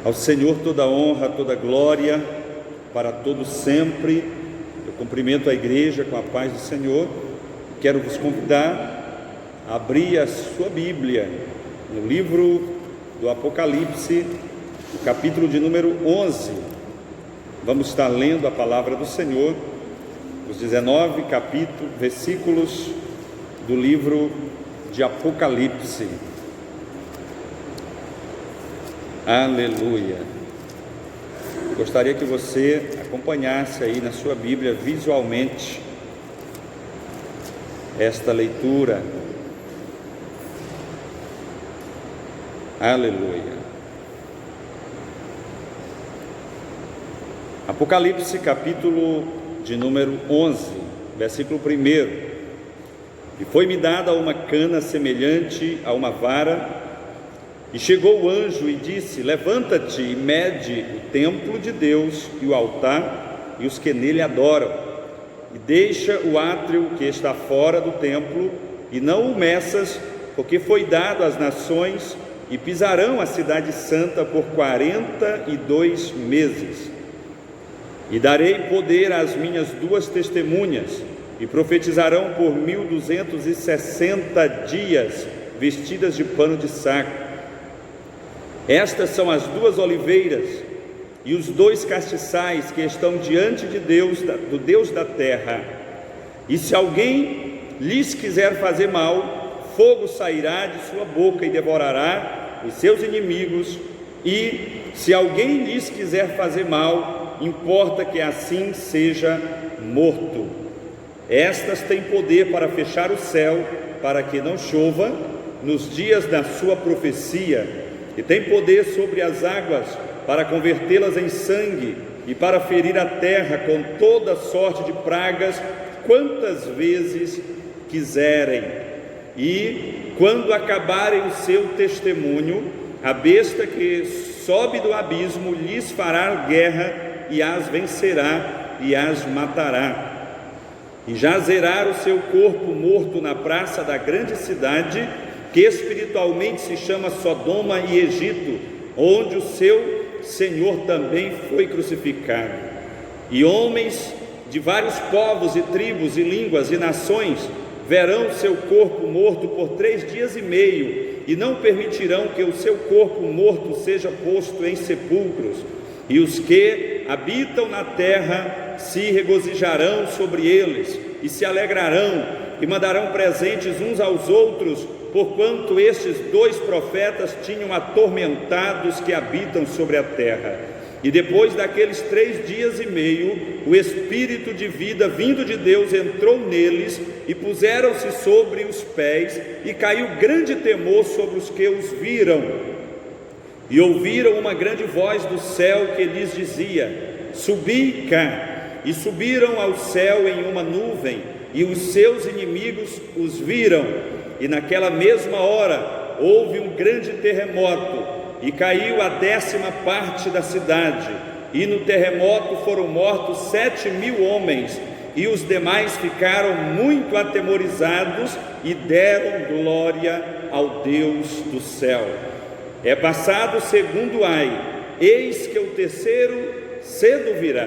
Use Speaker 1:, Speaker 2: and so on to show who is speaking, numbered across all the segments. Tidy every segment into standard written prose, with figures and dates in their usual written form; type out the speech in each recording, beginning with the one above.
Speaker 1: Ao Senhor toda honra, toda glória, para todos sempre. Eu cumprimento a igreja com a paz do Senhor. Quero vos convidar a abrir a sua Bíblia no livro do Apocalipse, no capítulo de número 11. Vamos estar lendo a palavra do Senhor, os 19 versículos do livro de Apocalipse. Aleluia! Gostaria que você acompanhasse aí na sua Bíblia visualmente esta leitura. Aleluia! Apocalipse, capítulo de número 11, versículo 1. E foi-me dada uma cana semelhante a uma vara, e chegou o anjo e disse: levanta-te e mede o templo de Deus e o altar e os que nele adoram, e deixa o átrio que está fora do templo, e não o meças, porque foi dado às nações, e pisarão a cidade santa por 42 meses. E darei poder às minhas 2 testemunhas, e profetizarão por 1260 dias, vestidas de pano de saco. Estas são as 2 oliveiras e os 2 castiçais que estão diante de Deus, do Deus da terra. E se alguém lhes quiser fazer mal, fogo sairá de sua boca e devorará os seus inimigos. E se alguém lhes quiser fazer mal, importa que assim seja morto. Estas têm poder para fechar o céu, para que não chova nos dias da sua profecia, e tem poder sobre as águas para convertê-las em sangue, e para ferir a terra com toda sorte de pragas, quantas vezes quiserem. E quando acabarem o seu testemunho, a besta que sobe do abismo lhes fará guerra, e as vencerá e as matará. E jazerá o seu corpo morto na praça da grande cidade, que espiritualmente se chama Sodoma e Egito, onde o seu Senhor também foi crucificado. E homens de vários povos e tribos e línguas e nações verão seu corpo morto por 3 dias e meio, e não permitirão que o seu corpo morto seja posto em sepulcros. E os que habitam na terra se regozijarão sobre eles, e se alegrarão, e mandarão presentes uns aos outros, porquanto estes 2 profetas tinham atormentado os que habitam sobre a terra. E depois daqueles 3 dias e meio, o Espírito de vida vindo de Deus entrou neles, e puseram-se sobre os pés, e caiu grande temor sobre os que os viram. E ouviram uma grande voz do céu que lhes dizia: subi cá. E subiram ao céu em uma nuvem, e os seus inimigos os viram. E naquela mesma hora houve um grande terremoto, e caiu a 10ª parte da cidade, e no terremoto foram mortos 7.000 homens, e os demais ficaram muito atemorizados, e deram glória ao Deus do céu. É passado o 2º ai, eis que o 3º cedo virá.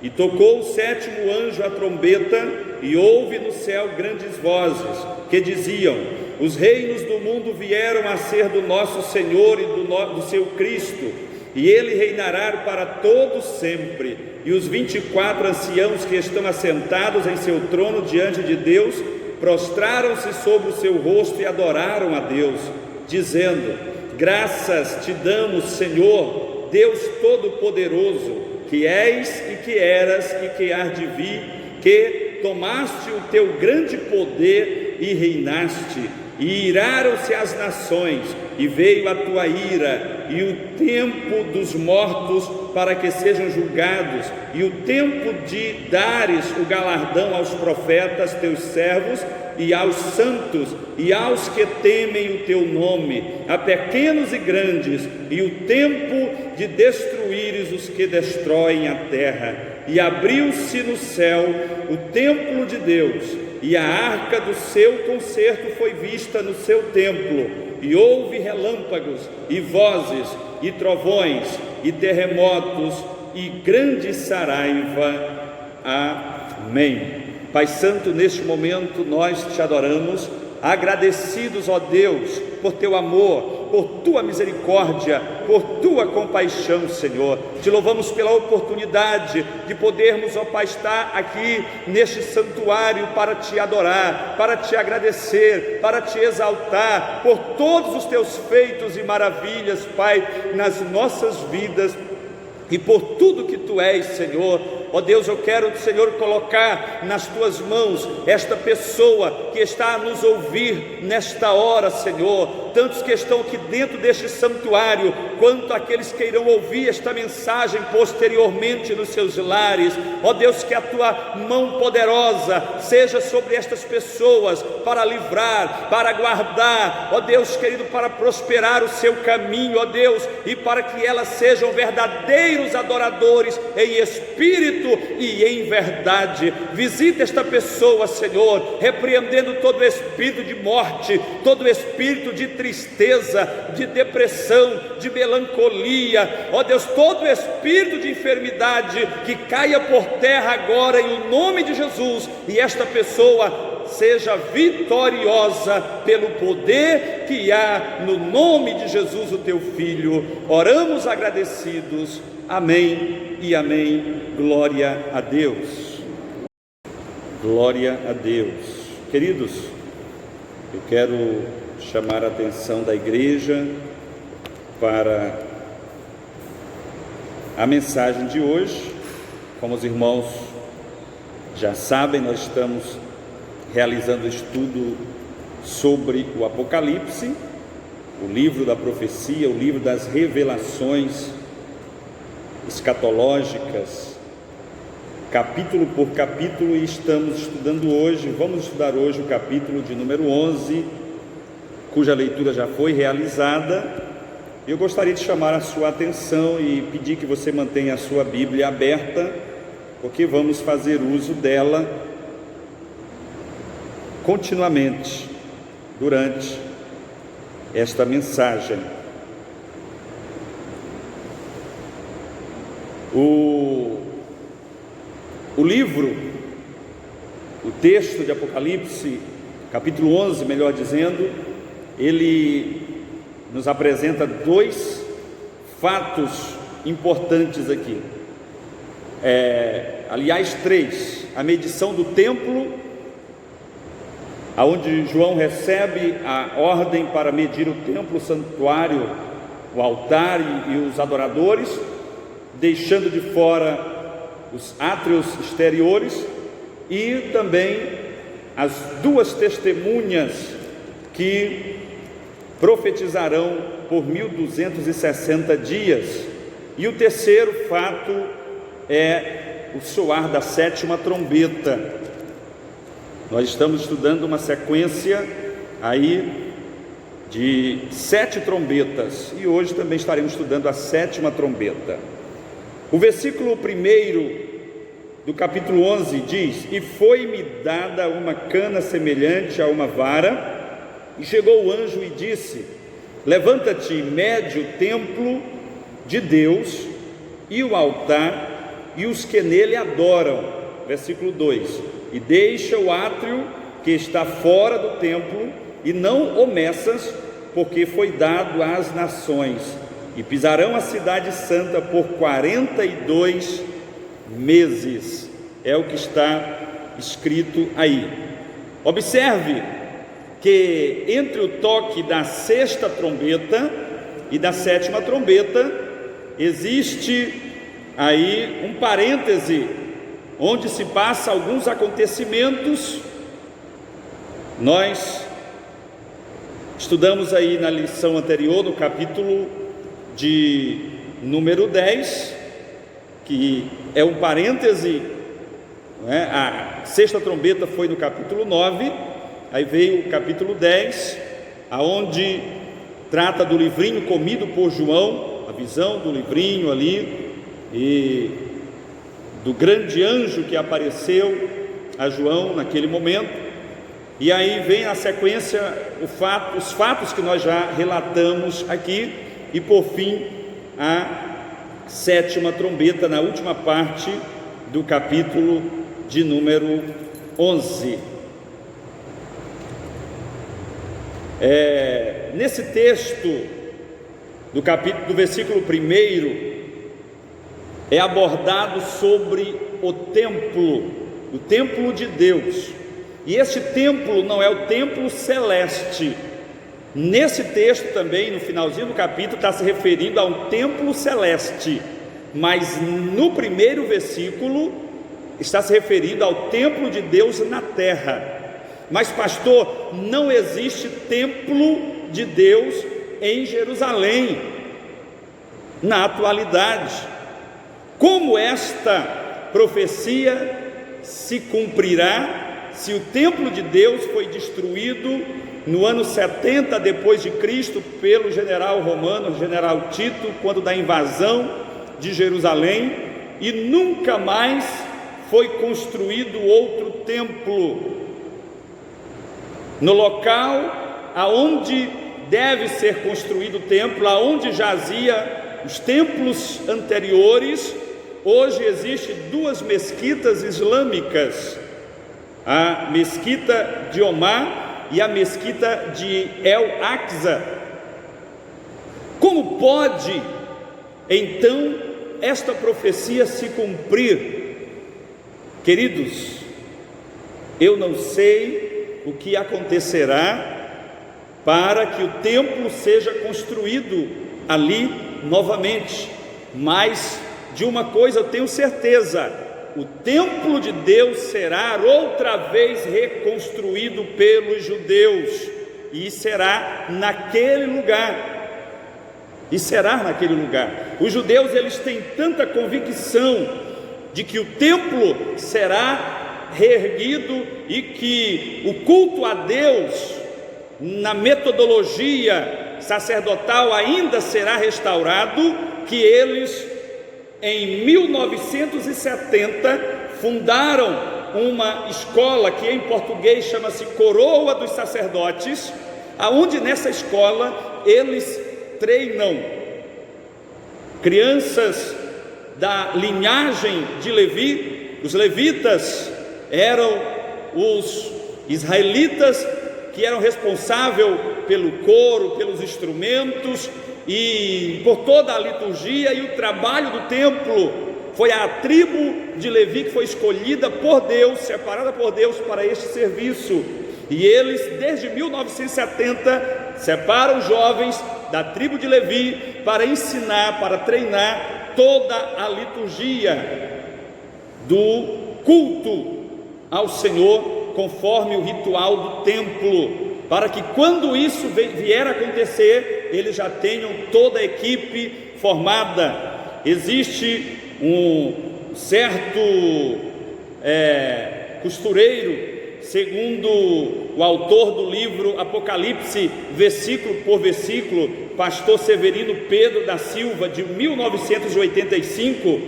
Speaker 1: E tocou o 7º anjo a trombeta, e houve no céu grandes vozes, que diziam: os reinos do mundo vieram a ser do nosso Senhor e do seu Cristo, e ele reinará para todos sempre. E os 24 anciãos que estão assentados em seu trono diante de Deus, prostraram-se sobre o seu rosto e adoraram a Deus, dizendo: graças te damos, Senhor, Deus Todo-Poderoso, que és e que eras e que há de vir, que tomaste o teu grande poder e reinaste, e iraram-se as nações, e veio a tua ira, e o tempo dos mortos para que sejam julgados, e o tempo de dares o galardão aos profetas teus servos, e aos santos, e aos que temem o teu nome, a pequenos e grandes, e o tempo de destruíres os que destroem a terra. E abriu-se no céu o templo de Deus, e a arca do seu concerto foi vista no seu templo, e houve relâmpagos e vozes, e trovões, e terremotos, e grande saraiva. Amém. Pai Santo, neste momento nós te adoramos, agradecidos, ó Deus, por teu amor, por tua misericórdia, por tua compaixão, Senhor. Te louvamos pela oportunidade de podermos, ó Pai, estar aqui neste santuário para te adorar, para te agradecer, para te exaltar por todos os teus feitos e maravilhas, Pai, nas nossas vidas e por tudo que tu és, Senhor. Ó Deus, eu quero, Senhor, colocar nas tuas mãos esta pessoa que está a nos ouvir nesta hora, Senhor, tantos que estão aqui dentro deste santuário, quanto aqueles que irão ouvir esta mensagem posteriormente nos seus lares. Ó Deus, que a tua mão poderosa seja sobre estas pessoas, para livrar, para guardar, ó Deus querido, para prosperar o seu caminho, ó Deus, e para que elas sejam verdadeiros adoradores em espírito e em verdade. Visita esta pessoa, Senhor, repreendendo todo espírito de morte, todo espírito de tristeza, de depressão, de melancolia, ó Deus, todo espírito de enfermidade, que caia por terra agora em nome de Jesus, e esta pessoa seja vitoriosa pelo poder que há no nome de Jesus, o teu Filho. Oramos agradecidos. Amém e amém. Glória a Deus. Glória a Deus. Queridos, eu quero chamar a atenção da igreja para a mensagem de hoje. Como os irmãos já sabem, nós estamos realizando estudo sobre o Apocalipse, o livro da profecia, o livro das revelações escatológicas, capítulo por capítulo, e vamos estudar hoje o capítulo de número 11, cuja leitura já foi realizada. Eu gostaria de chamar a sua atenção e pedir que você mantenha a sua Bíblia aberta, porque vamos fazer uso dela continuamente durante esta mensagem. O livro, o texto de Apocalipse, capítulo 11, melhor dizendo, ele nos apresenta dois fatos importantes aqui. Aliás, três: a medição do templo, aonde João recebe a ordem para medir o templo, o santuário, o altar e os adoradores, deixando de fora os átrios exteriores, e também as duas testemunhas que profetizarão por 1260 dias. E o terceiro fato é o soar da sétima trombeta. Nós estamos estudando uma sequência aí de 7 trombetas, e hoje também estaremos estudando a sétima trombeta. O versículo 1 do capítulo 11 diz: E foi-me dada uma cana semelhante a uma vara, e chegou o anjo e disse: Levanta-te e mede o templo de Deus e o altar e os que nele adoram. Versículo 2: E deixa o átrio que está fora do templo, e não o meças, porque foi dado às nações, e pisarão a cidade santa por 42 meses. É o que está escrito aí. Observe que entre o toque da sexta trombeta e da sétima trombeta existe aí um parêntese, onde se passa alguns acontecimentos. Nós estudamos aí na lição anterior, no capítulo de número 10, que é um parêntese, né? A sexta trombeta foi no capítulo 9, aí veio o capítulo 10, aonde trata do livrinho comido por João, a visão do livrinho ali, e do grande anjo que apareceu a João naquele momento. E aí vem a sequência, os fatos que nós já relatamos aqui, e por fim a 7ª trombeta, na última parte do capítulo de número 11. Nesse texto do versículo 1, é abordado sobre o templo de Deus. E este templo não é o templo celeste. Nesse texto também, no finalzinho do capítulo, está se referindo a um templo celeste, mas no primeiro versículo está se referindo ao templo de Deus na terra. Mas pastor, não existe templo de Deus em Jerusalém na atualidade. Como esta profecia se cumprirá se o templo de Deus foi destruído no ano 70 depois de Cristo pelo general romano, general Tito, quando da invasão de Jerusalém, e nunca mais foi construído outro templo no local aonde deve ser construído o templo, aonde jazia os templos anteriores. Hoje existem 2 mesquitas islâmicas, a mesquita de Omar e a mesquita de El-Aqsa. Como pode então esta profecia se cumprir? Queridos, eu não sei o que acontecerá para que o templo seja construído ali novamente, mas de uma coisa eu tenho certeza: o templo de Deus será outra vez reconstruído pelos judeus, e será naquele lugar. Os judeus, eles têm tanta convicção de que o templo será reerguido e que o culto a Deus na metodologia sacerdotal ainda será restaurado, que eles em 1970 fundaram uma escola que em português chama-se Coroa dos Sacerdotes, aonde nessa escola eles treinam crianças da linhagem de Levi. Os levitas eram os israelitas que eram responsáveis pelo coro, pelos instrumentos e por toda a liturgia e o trabalho do templo. Foi a tribo de Levi que foi escolhida por Deus, separada por Deus para este serviço, e eles desde 1970 separam jovens da tribo de Levi para ensinar, para treinar toda a liturgia do culto ao Senhor conforme o ritual do templo, para que quando isso vier a acontecer, eles já tenham toda a equipe formada. Existe um certo costureiro, segundo o autor do livro Apocalipse, versículo por versículo, pastor Severino Pedro da Silva, de 1985,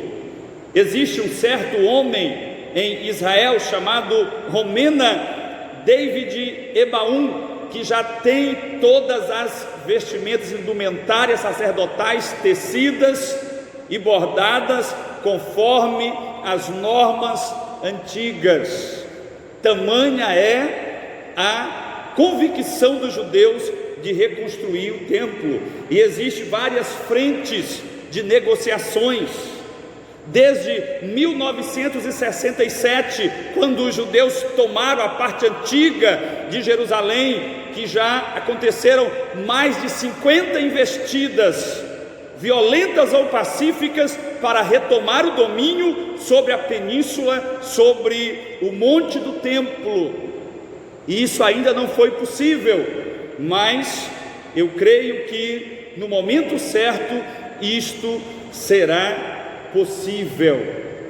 Speaker 1: existe um certo homem em Israel chamado Romena David Ebaum, que já tem todas as vestimentas indumentárias sacerdotais tecidas e bordadas conforme as normas antigas. Tamanha é a convicção dos judeus de reconstruir o templo, e existem várias frentes de negociações. Desde 1967, quando os judeus tomaram a parte antiga de Jerusalém, que já aconteceram mais de 50 investidas, violentas ou pacíficas, para retomar o domínio sobre a península, sobre o monte do templo. E isso ainda não foi possível, mas eu creio que no momento certo isto será possível,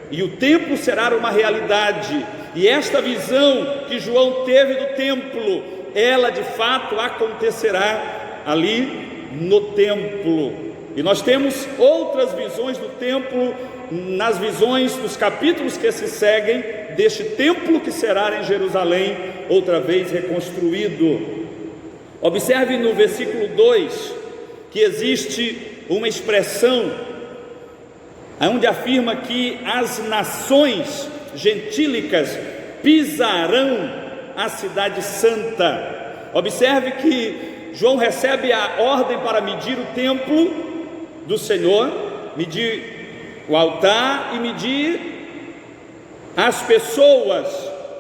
Speaker 1: e o templo será uma realidade. E esta visão que João teve do templo, ela de fato acontecerá ali no templo. E nós temos outras visões do templo, nas visões dos capítulos que se seguem, deste templo que será em Jerusalém, outra vez reconstruído. Observe no versículo 2, que existe uma expressão onde afirma que as nações gentílicas pisarão a cidade santa. Observe que João recebe a ordem para medir o templo do Senhor, medir o altar e medir as pessoas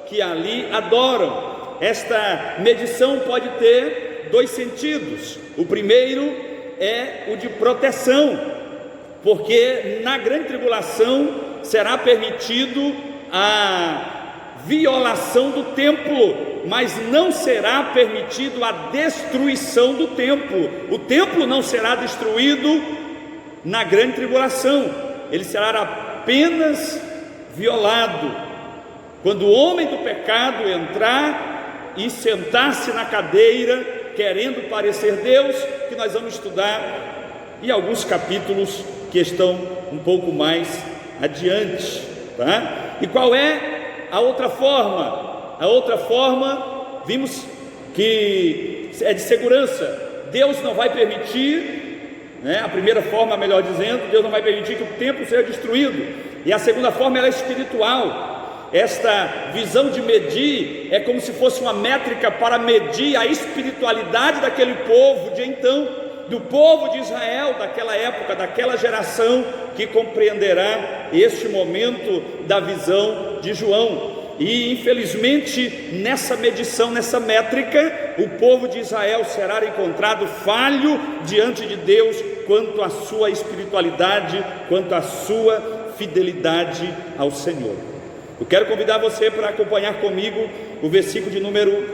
Speaker 1: que ali adoram. Esta medição pode ter dois sentidos. O primeiro é o de proteção, porque na grande tribulação será permitido a violação do templo, mas não será permitido a destruição do templo. O templo não será destruído na grande tribulação, ele será apenas violado quando o homem do pecado entrar e sentar-se na cadeira querendo parecer Deus, que nós vamos estudar em alguns capítulos que estão um pouco mais adiante, tá? E qual é a outra forma? A outra forma, vimos que é de segurança. Deus não vai permitir, né? A primeira forma, melhor dizendo, Deus não vai permitir que o templo seja destruído. E a segunda forma, ela é espiritual. Esta visão de medir é como se fosse uma métrica para medir a espiritualidade daquele povo de então, do povo de Israel, daquela época, daquela geração que compreenderá este momento da visão de João. E infelizmente nessa medição, nessa métrica, o povo de Israel será encontrado falho diante de Deus quanto à sua espiritualidade, quanto à sua fidelidade ao Senhor. Eu quero convidar você para acompanhar comigo o versículo de número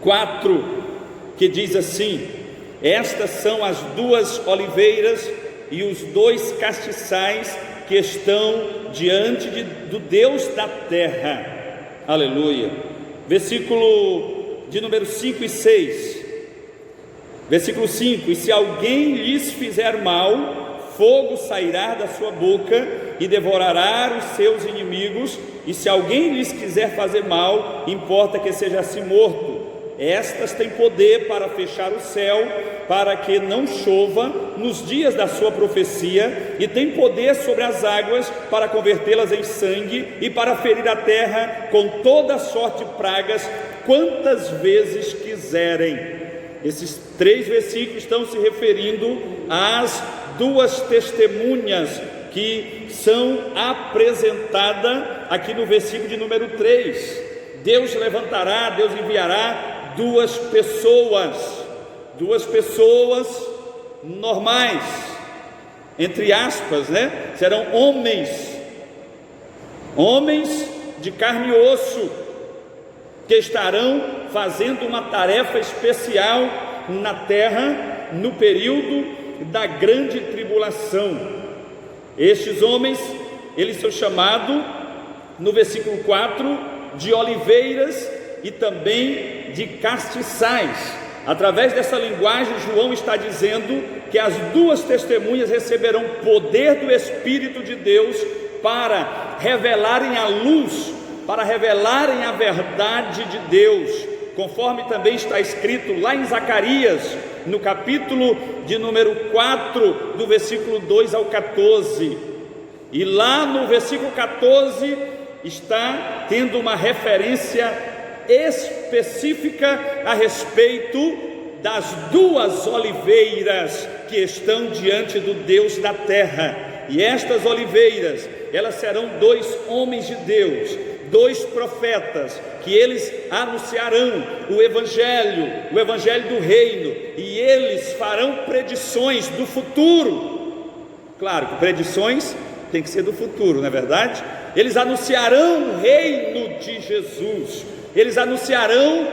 Speaker 1: 4, que diz assim: estas são as duas oliveiras e os dois castiçais que estão diante do Deus da terra. Aleluia. Versículo de número 5 e 6. Versículo 5: e se alguém lhes fizer mal, fogo sairá da sua boca e devorará os seus inimigos, e se alguém lhes quiser fazer mal, importa que seja assim morto. Estas têm poder para fechar o céu, para que não chova nos dias da sua profecia, e têm poder sobre as águas para convertê-las em sangue, e para ferir a terra com toda sorte de pragas, quantas vezes quiserem. Esses 3 versículos estão se referindo às duas testemunhas que são apresentadas aqui no versículo de número 3. Deus levantará, Deus enviará duas pessoas normais, entre aspas, né? Serão homens de carne e osso, que estarão fazendo uma tarefa especial na terra no período da grande tribulação. Estes homens, eles são chamados no versículo 4 de oliveiras e também de castiçais. Através dessa linguagem, João está dizendo que as duas testemunhas receberão poder do Espírito de Deus para revelarem a luz, para revelarem a verdade de Deus, conforme também está escrito lá em Zacarias, no capítulo de número 4, do versículo 2 ao 14. E lá no versículo 14 está tendo uma referência específica a respeito das duas oliveiras que estão diante do Deus da terra. E estas oliveiras, elas serão 2 homens de Deus, 2 profetas, que eles anunciarão o evangelho do reino, e eles farão predições do futuro. Claro que predições tem que ser do futuro, não é verdade? Eles anunciarão o reino de Jesus, eles anunciarão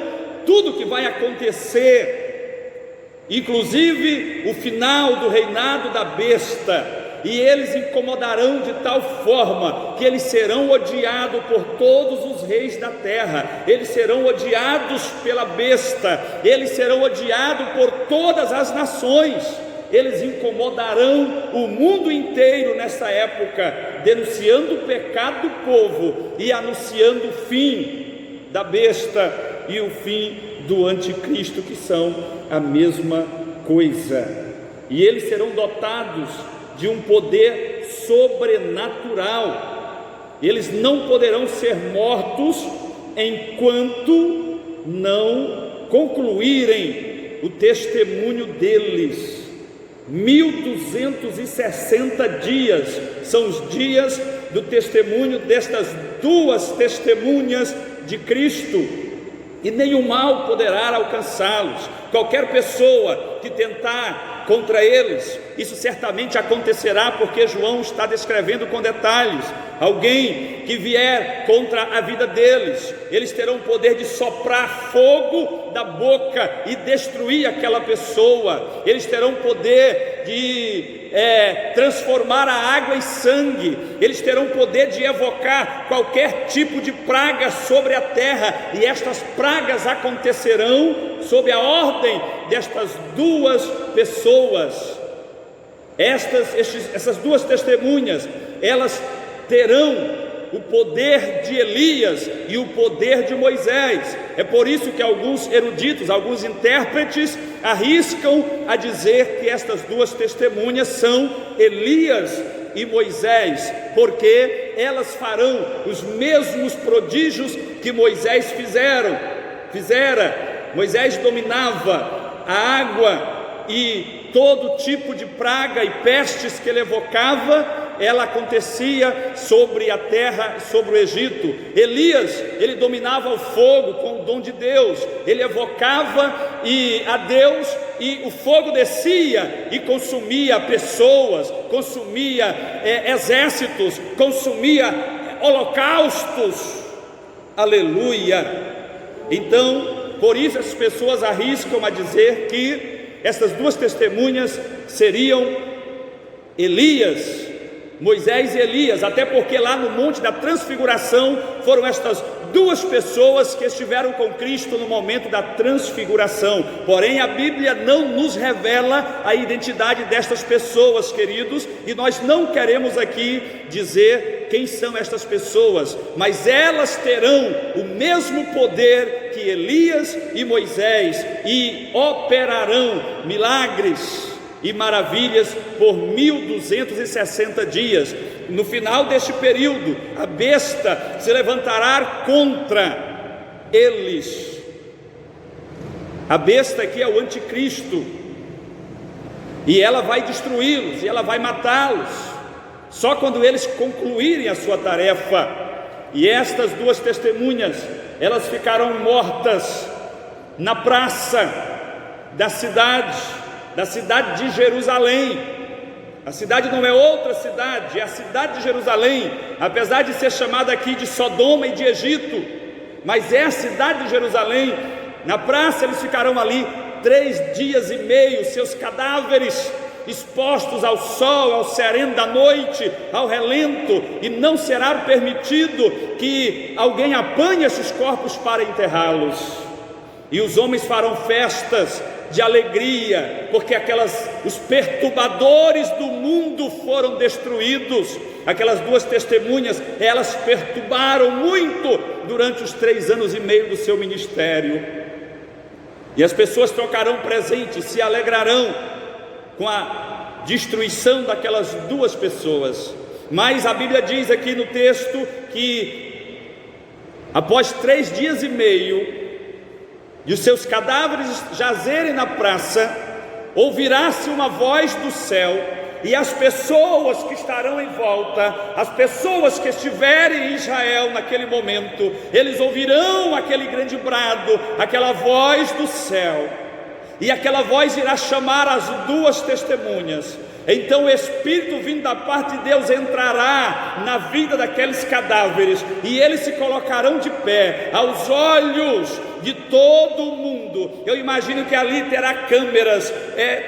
Speaker 1: tudo que vai acontecer, inclusive o final do reinado da besta. E eles incomodarão de tal forma que eles serão odiados por todos os reis da terra, eles serão odiados pela besta, eles serão odiados por todas as nações. Eles incomodarão o mundo inteiro nessa época, denunciando o pecado do povo e anunciando o fim da besta e o fim do anticristo, que são a mesma coisa. e eles serão dotados de um poder sobrenatural. Eles não poderão ser mortos enquanto não concluírem o testemunho deles. 1260 dias são os dias do testemunho destas duas testemunhas de Cristo, e nenhum mal poderá alcançá-los. Qualquer pessoa que tentar contra eles, isso certamente acontecerá, porque João está descrevendo com detalhes. Alguém que vier contra a vida deles, eles terão o poder de soprar fogo da boca e destruir aquela pessoa. Eles terão o poder de transformar a água em sangue. Eles terão o poder de evocar qualquer tipo de praga sobre a terra, e estas pragas acontecerão sob a ordem destas duas pessoas. Essas duas testemunhas, elas terão o poder de Elias e o poder de Moisés. É por isso que alguns eruditos, alguns intérpretes arriscam a dizer que estas duas testemunhas são Elias e Moisés, porque elas farão os mesmos prodígios que Moisés fizera. Moisés dominava a água, e todo tipo de praga e pestes que ele evocava, ela acontecia sobre a terra, sobre o Egito. Elias, ele dominava o fogo com o dom de Deus. Ele evocava a Deus, e o fogo descia e consumia pessoas, consumia exércitos, consumia holocaustos. Aleluia! Então, por isso as pessoas arriscam a dizer que essas duas testemunhas seriam Elias, Moisés e Elias, até porque lá no Monte da Transfiguração foram estas duas pessoas que estiveram com Cristo no momento da transfiguração. Porém, a Bíblia não nos revela a identidade destas pessoas, queridos, e nós não queremos aqui dizer quem são estas pessoas, mas elas terão o mesmo poder que Elias e Moisés, e operarão milagres e maravilhas por 1260 dias. No final deste período, a besta se levantará contra eles. A besta aqui é o anticristo, e ela vai destruí-los, e ela vai matá-los, só quando eles concluírem a sua tarefa. E estas duas testemunhas, elas ficarão mortas na praça da cidade de Jerusalém. A cidade não é outra cidade, é a cidade de Jerusalém, apesar de ser chamada aqui de Sodoma e de Egito, mas é a cidade de Jerusalém. Na praça eles ficarão ali 3 dias e meio, seus cadáveres expostos ao sol, ao sereno da noite, ao relento, e não será permitido que alguém apanhe esses corpos para enterrá-los. E os homens farão festas de alegria, porque os perturbadores do mundo foram destruídos. Aquelas duas testemunhas, elas perturbaram muito durante os 3 anos e meio do seu ministério. E as pessoas trocarão presentes, se alegrarão com a destruição daquelas duas pessoas. Mas a Bíblia diz aqui no texto que após 3 dias e meio de os seus cadáveres jazerem na praça, ouvirá-se uma voz do céu, e as pessoas que estarão em volta, as pessoas que estiverem em Israel naquele momento, eles ouvirão aquele grande brado, aquela voz do céu, e aquela voz irá chamar as duas testemunhas. Então o Espírito vindo da parte de Deus entrará na vida daqueles cadáveres, e eles se colocarão de pé aos olhos de todo o mundo. Eu imagino que ali terá câmeras,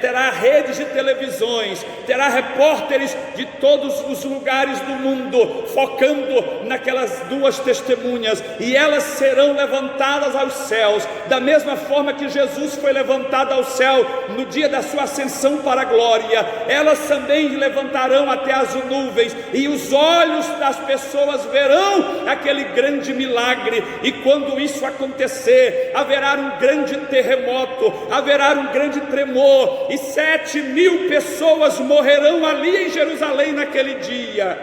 Speaker 1: terá redes de televisões, terá repórteres de todos os lugares do mundo, focando naquelas duas testemunhas, e elas serão levantadas aos céus, da mesma forma que Jesus foi levantado ao céu no dia da sua ascensão para a glória. Elas também levantarão até as nuvens, e os olhos das pessoas verão aquele grande milagre. E quando isso acontecer, acontecer, haverá um grande terremoto, haverá um grande tremor, e 7.000 pessoas morrerão ali em Jerusalém naquele dia,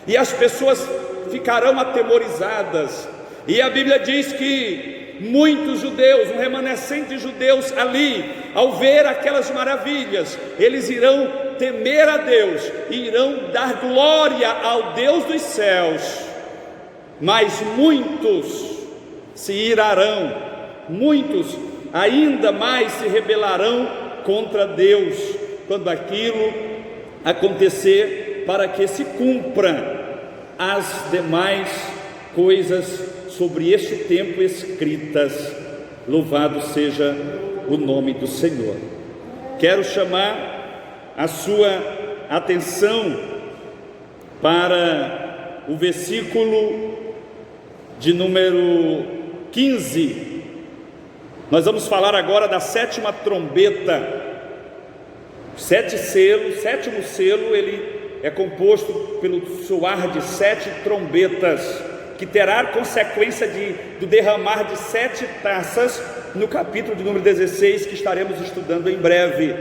Speaker 1: e as pessoas ficarão atemorizadas. E a Bíblia diz que muitos judeus, um remanescente de judeus ali, ao ver aquelas maravilhas, eles irão temer a Deus, e irão dar glória ao Deus dos céus. Mas muitos se irarão, muitos ainda mais se rebelarão contra Deus, quando aquilo acontecer, para que se cumpra as demais coisas sobre este tempo escritas. Louvado seja o nome do Senhor. Quero chamar a sua atenção para o versículo de número 15. Nós vamos falar agora da sétima trombeta. 7 selos, sétimo selo, ele é composto pelo soar de 7 trombetas, que terá consequência do derramar de 7 taças, no capítulo de número 16, que estaremos estudando em breve.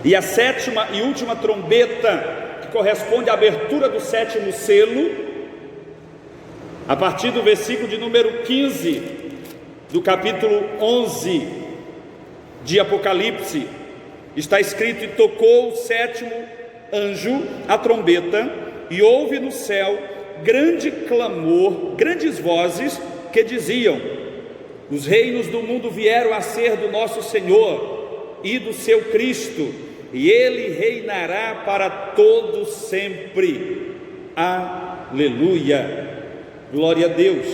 Speaker 1: E a sétima e última trombeta, que corresponde à abertura do 7º selo, a partir do versículo de número 15, do capítulo 11 de Apocalipse, está escrito: e tocou o 7º anjo a trombeta, e houve no céu grande clamor, grandes vozes que diziam: os reinos do mundo vieram a ser do nosso Senhor e do seu Cristo, e ele reinará para todo sempre. Aleluia, glória a Deus.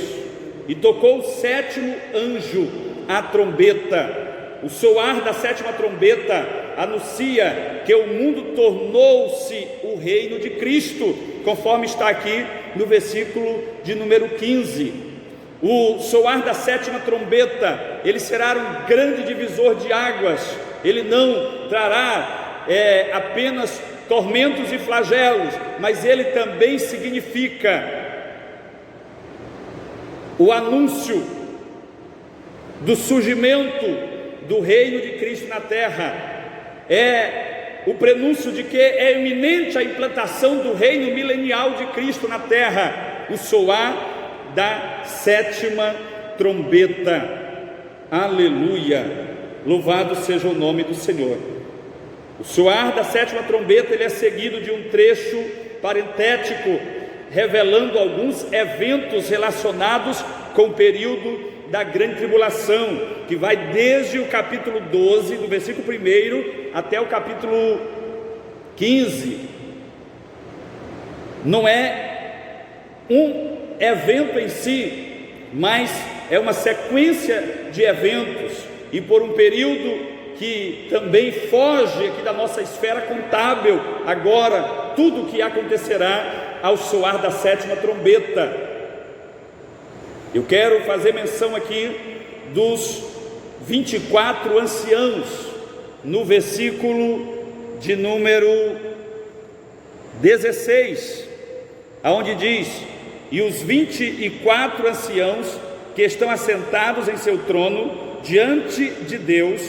Speaker 1: E tocou o 7º anjo a trombeta. O soar da 7ª trombeta anuncia que o mundo tornou-se o reino de Cristo, conforme está aqui no versículo de número 15. O soar da 7ª trombeta, ele será um grande divisor de águas. Ele não trará apenas tormentos e flagelos, mas ele também significa o anúncio do surgimento do reino de Cristo na terra. É o prenúncio de que é iminente a implantação do reino milenial de Cristo na terra. O soar da 7ª trombeta. Aleluia, louvado seja o nome do Senhor. O soar da 7ª trombeta, ele é seguido de um trecho parentético, revelando alguns eventos relacionados com o período da grande tribulação, que vai desde o capítulo 12, do versículo 1 até o capítulo 15. Não é um evento em si, mas é uma sequência de eventos, e por um período que também foge aqui da nossa esfera contábil. Agora, tudo o que acontecerá ao soar da 7ª trombeta. Eu quero fazer menção aqui dos 24 anciãos, no versículo de número 16, aonde diz: e os 24 anciãos que estão assentados em seu trono diante de Deus,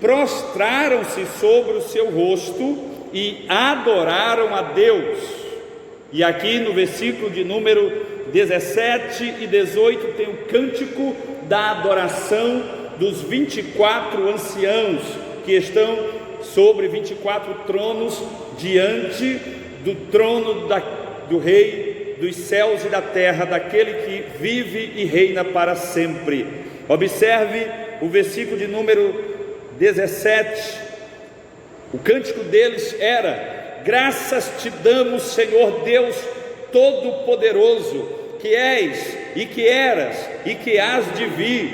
Speaker 1: prostraram-se sobre o seu rosto e adoraram a Deus. E aqui no versículo de número 17 e 18 tem o cântico da adoração dos 24 anciãos, que estão sobre 24 tronos, diante do trono do Rei dos céus e da terra, daquele que vive e reina para sempre. Observe o versículo de número 17. O cântico deles era: graças te damos, Senhor Deus Todo-Poderoso, que és e que eras e que hás de vir,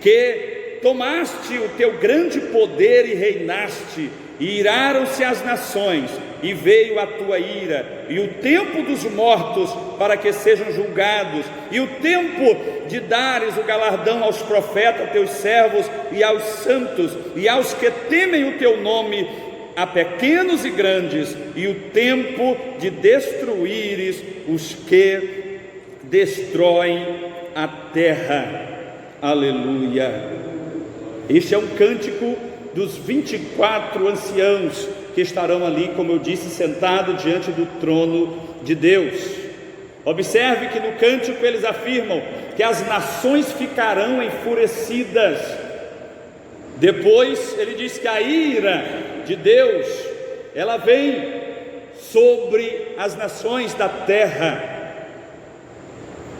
Speaker 1: que tomaste o teu grande poder e reinaste, e iraram-se as nações, e veio a tua ira, e o tempo dos mortos para que sejam julgados, e o tempo de dares o galardão aos profetas, teus servos, e aos santos, e aos que temem o teu nome, a pequenos e grandes, e o tempo de destruíres os que destroem a terra. Aleluia. Este é um cântico dos 24 anciãos que estarão ali, como eu disse, sentados diante do trono de Deus. Observe que no cântico eles afirmam que as nações ficarão enfurecidas. Depois ele diz que a ira de Deus, ela vem sobre as nações da terra.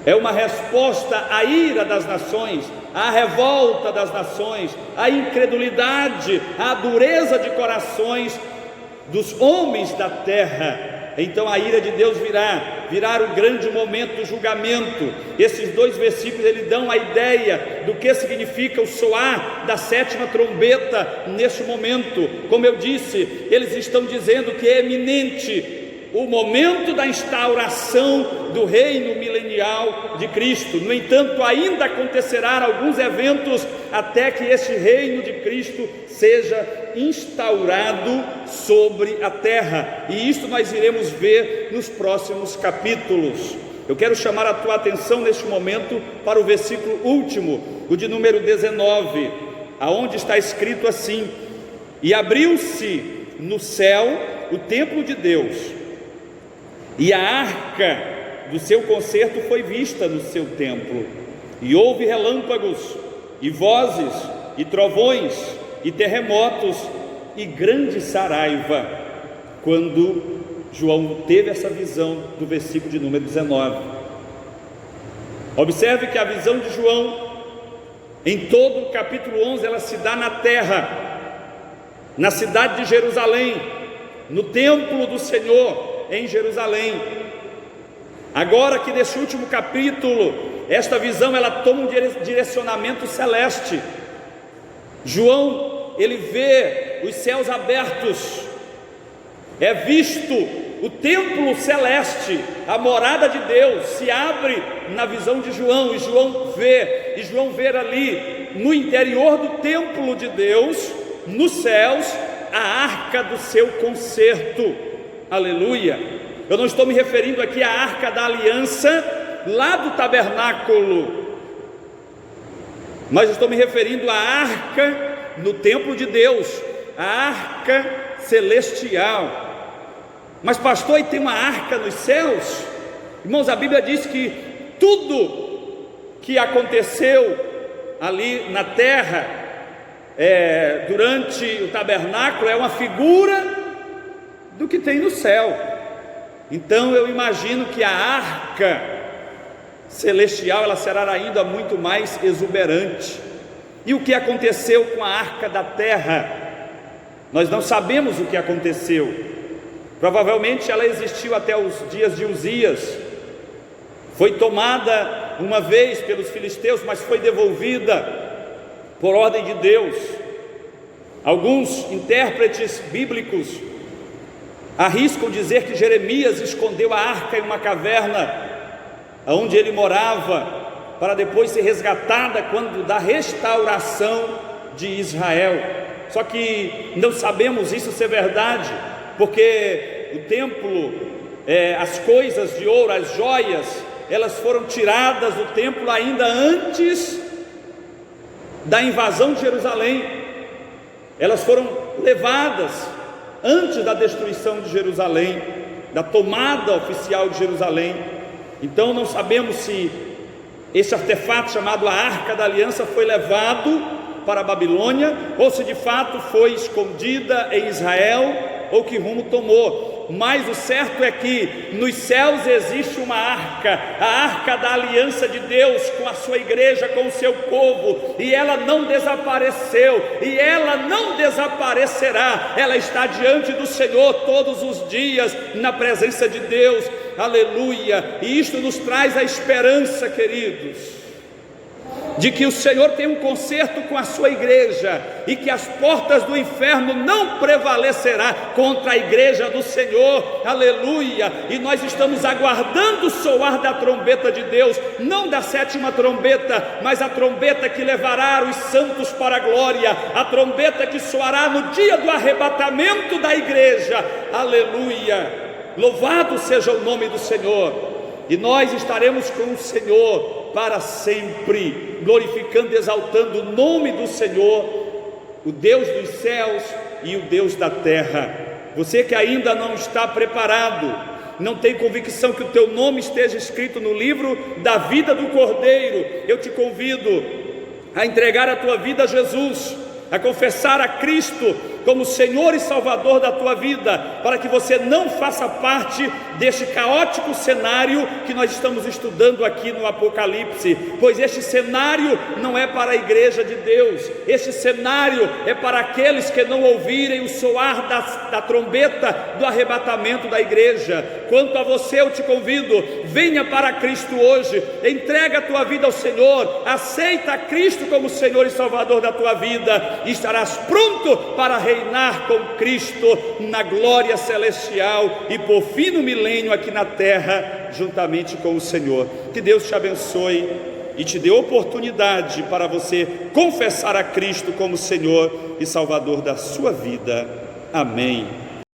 Speaker 1: É uma resposta à ira das nações, à revolta das nações, à incredulidade, à dureza de corações dos homens da terra. Então a ira de Deus virá o grande momento do julgamento. Esses dois versículos eles dão a ideia do que significa o soar da sétima trombeta neste momento. Como eu disse, eles estão dizendo que é eminente o momento da instauração do reino milenial de Cristo. No entanto, ainda acontecerão alguns eventos até que este reino de Cristo seja instaurado sobre a terra, e isso nós iremos ver nos próximos capítulos. Eu quero chamar a tua atenção neste momento para o versículo último, o de número 19, aonde está escrito assim: e abriu-se no céu o templo de Deus, e a arca do seu concerto foi vista no seu templo, e houve relâmpagos, e vozes, e trovões, e terremotos, e grande saraiva, quando João teve essa visão do versículo de número 19. Observe que a visão de João, em todo o capítulo 11, ela se dá na terra, na cidade de Jerusalém, no templo do Senhor, em Jerusalém. Agora que nesse último capítulo, esta visão ela toma um direcionamento celeste. João, ele vê os céus abertos, é visto o templo celeste, a morada de Deus se abre na visão de João, e João vê ali no interior do templo de Deus, nos céus, a arca do seu concerto. Aleluia. Eu não estou me referindo aqui à arca da aliança lá do tabernáculo, mas estou me referindo à arca no templo de Deus, a arca celestial. Mas pastor, e tem uma arca nos céus? Irmãos, a Bíblia diz que tudo que aconteceu ali na terra, durante o tabernáculo, é uma figura do que tem no céu. Então eu imagino que a arca celestial ela será ainda muito mais exuberante. E o que aconteceu com a arca da terra? Nós não sabemos o que aconteceu. Provavelmente ela existiu até os dias de Uzias, foi tomada uma vez pelos filisteus, mas foi devolvida por ordem de Deus. Alguns intérpretes bíblicos arriscam dizer que Jeremias escondeu a arca em uma caverna onde ele morava, para depois ser resgatada quando da restauração de Israel. Só que não sabemos isso ser verdade, porque o templo, as coisas de ouro, as joias, elas foram tiradas do templo ainda antes da invasão de Jerusalém. Elas foram levadas antes da destruição de Jerusalém, da tomada oficial de Jerusalém. Então não sabemos se esse artefato chamado a Arca da Aliança foi levado para a Babilônia, ou se de fato foi escondida em Israel, ou que rumo tomou. Mas o certo é que nos céus existe uma arca, a arca da aliança de Deus com a sua igreja, com o seu povo, e ela não desapareceu, e ela não desaparecerá. Ela está diante do Senhor todos os dias, na presença de Deus. Aleluia. E isto nos traz a esperança, queridos, de que o Senhor tem um concerto com a sua igreja, e que as portas do inferno não prevalecerá contra a igreja do Senhor. Aleluia. E nós estamos aguardando o soar da trombeta de Deus, não da sétima trombeta, mas a trombeta que levará os santos para a glória, a trombeta que soará no dia do arrebatamento da igreja. Aleluia. Louvado seja o nome do Senhor. E nós estaremos com o Senhor para sempre, glorificando e exaltando o nome do Senhor, o Deus dos céus e o Deus da terra. Você que ainda não está preparado, não tem convicção que o teu nome esteja escrito no livro da vida do Cordeiro, eu te convido a entregar a tua vida a Jesus, a confessar a Cristo como Senhor e Salvador da tua vida, para que você não faça parte deste caótico cenário que nós estamos estudando aqui no Apocalipse, pois este cenário não é para a igreja de Deus, este cenário é para aqueles que não ouvirem o soar da trombeta do arrebatamento da igreja. Quanto a você, eu te convido, venha para Cristo hoje, entrega a tua vida ao Senhor, aceita a Cristo como Senhor e Salvador da tua vida, e estarás pronto para reinar com Cristo na glória celestial e por fim no milênio aqui na terra, juntamente com o Senhor. Que Deus te abençoe e te dê oportunidade para você confessar a Cristo como Senhor e Salvador da sua vida. Amém.